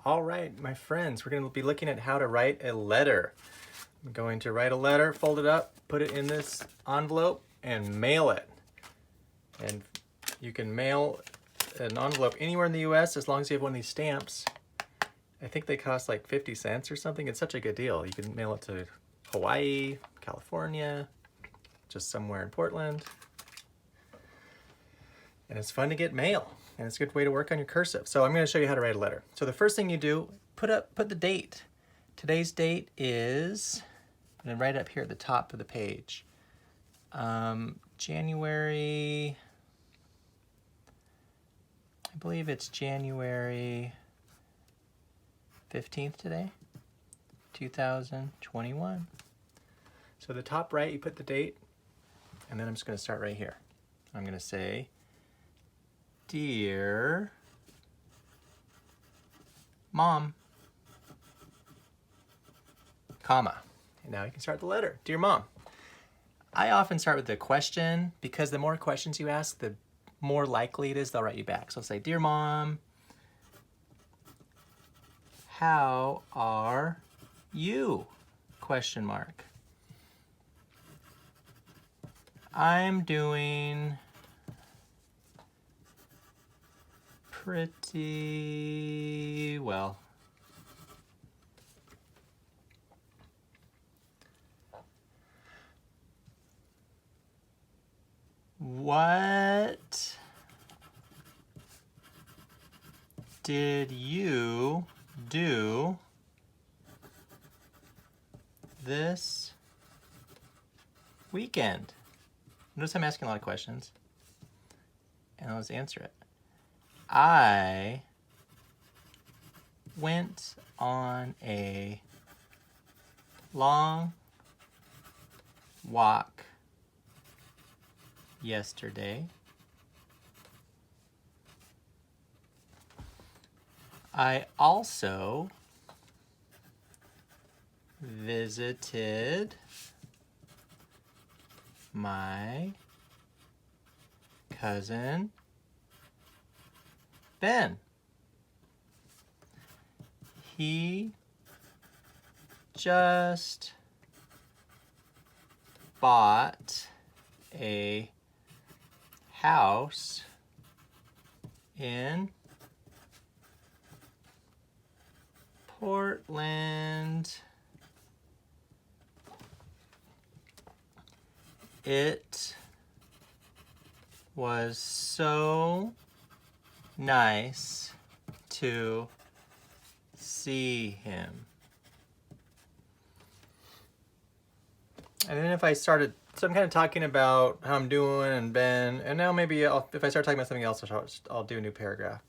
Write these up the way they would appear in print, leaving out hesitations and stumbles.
All right, my friends, we're going to be looking at how to write a letter. I'm going to write a letter, fold it up, put it in this envelope, and mail it. And you can mail an envelope anywhere in the US as long as you have one of these stamps. I think they cost like 50 cents or something. It's such a good deal. You can mail it to Hawaii, California, just somewhere in Portland. And it's fun to get mail, and it's a good way to work on your cursive. So I'm going to show you how to write a letter. So the first thing you do, put the date. Today's date is, and right up here at the top of the page, January, I believe it's January 15th today, 2021. So the top right, you put the date, and then I'm just going to start right here. I'm going to say, Dear Mom, comma. And now you can start the letter. Dear Mom. I often start with the question because the more questions you ask, the more likely it is they'll write you back. So I'll say, Dear Mom, how are you? Question mark. I'm doing pretty well. What did you do this weekend? Notice I'm asking a lot of questions, and I'll just answer it. I went on a long walk yesterday. I also visited my cousin Ben. He just bought a house in Portland. It was so nice to see him. And then if I started, so I'm kind of talking about how I'm doing and Ben, and now maybe if I start talking about something else, I'll do a new paragraph.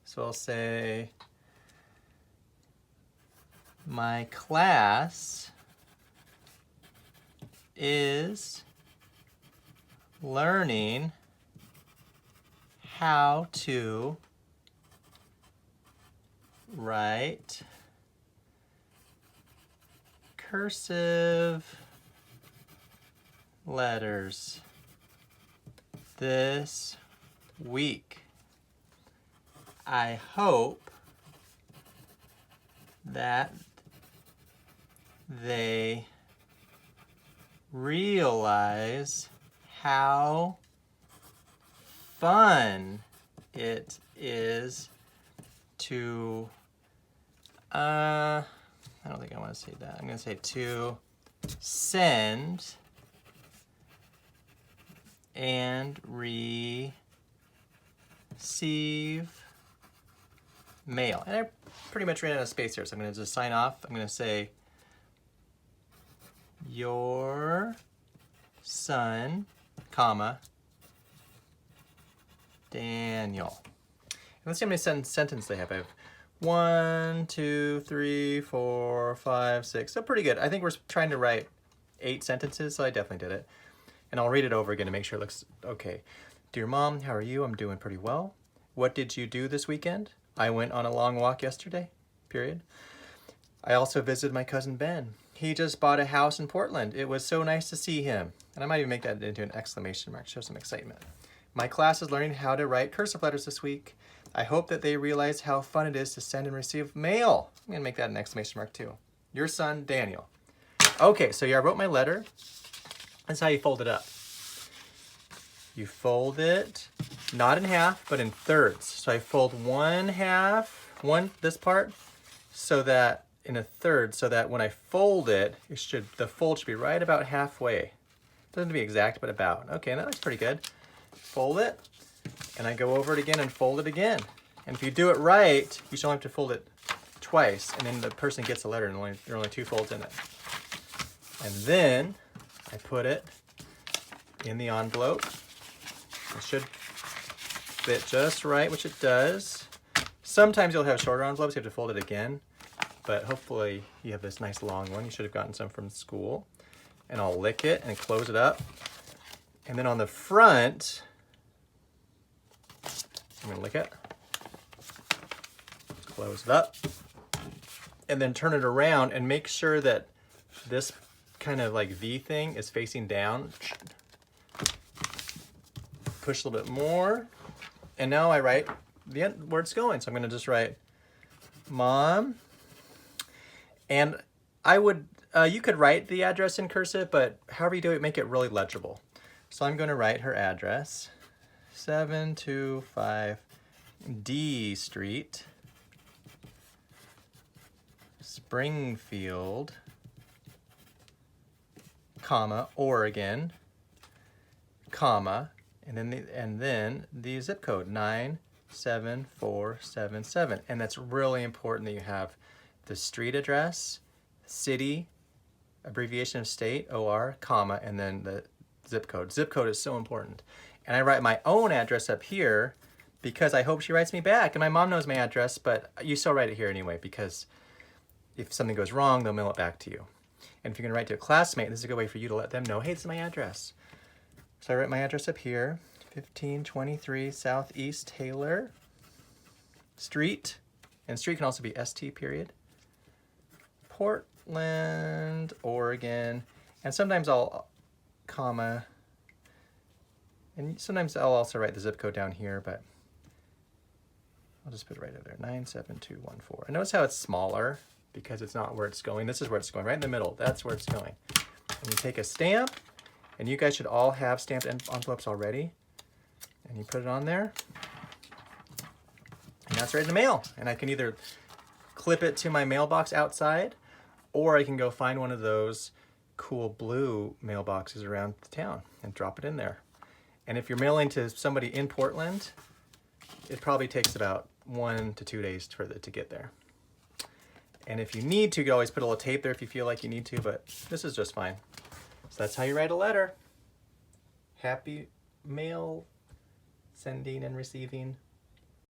So I'll say, my class is learning how to write cursive letters this week. I hope that they realize how fun it is to, I don't think I want to say that. I'm going to say to send and receive mail. And I pretty much ran out of space here, so I'm going to just sign off. I'm going to say, your son, comma, Daniel. And let's see how many sentences they have. I have 1, 2, 3, 4, 5, 6. So pretty good. I think we're trying to write 8 sentences, so I definitely did it. And I'll read it over again to make sure it looks okay. Dear Mom, how are you? I'm doing pretty well. What did you do this weekend? I went on a long walk yesterday, period. I also visited my cousin Ben. He just bought a house in Portland. It was so nice to see him. And I might even make that into an exclamation mark, show some excitement. My class is learning how to write cursive letters this week. I hope that they realize how fun it is to send and receive mail. I'm gonna make that an exclamation mark too. Your son, Daniel. Okay, so yeah, I wrote my letter. That's how you fold it up. You fold it, not in half, but in thirds. So I fold this part, so that in a third, so that when I fold it, the fold should be right about halfway. Doesn't have to be exact, but about. Okay, that looks pretty good. Fold it, and I go over it again and fold it again. And if you do it right, you should only have to fold it twice, and then the person gets a letter, and there are only 2 folds in it. And then I put it in the envelope. It should fit just right, which it does. Sometimes you'll have shorter envelopes, you have to fold it again, but hopefully you have this nice long one. You should have gotten some from school. And I'll lick it and close it up. And then on the front, I'm gonna lick it, close it up, and then turn it around and make sure that this kind of like V thing is facing down. Push a little bit more, and now I write the end where it's going. So I'm gonna just write Mom, and I would, you could write the address in cursive, but however you do it, make it really legible. So I'm gonna write her address, 725 D Street, Springfield, comma, Oregon, comma, and then the zip code 97477. And that's really important that you have the street address, city, abbreviation of state, OR, comma, and then the zip code. Zip code is so important. And I write my own address up here because I hope she writes me back. And my mom knows my address, but you still write it here anyway, because if something goes wrong, they'll mail it back to you. And if you're gonna write to a classmate, this is a good way for you to let them know, hey, this is my address. So I write my address up here, 1523 Southeast Taylor Street, and street can also be ST period, Portland, Oregon, and sometimes I'll comma, and sometimes I'll also write the zip code down here, but I'll just put it right over there, 97214. And notice how it's smaller because it's not where it's going. This is where it's going, right in the middle. That's where it's going. And you take a stamp, and you guys should all have stamped envelopes already. And you put it on there. And that's ready to mail. And I can either clip it to my mailbox outside, or I can go find one of those cool blue mailboxes around the town and drop it in there. And if you're mailing to somebody in Portland, it probably takes about 1 to 2 days for it to get there. And if you need to, you can always put a little tape there if you feel like you need to, but this is just fine. So that's how you write a letter. Happy mail sending and receiving.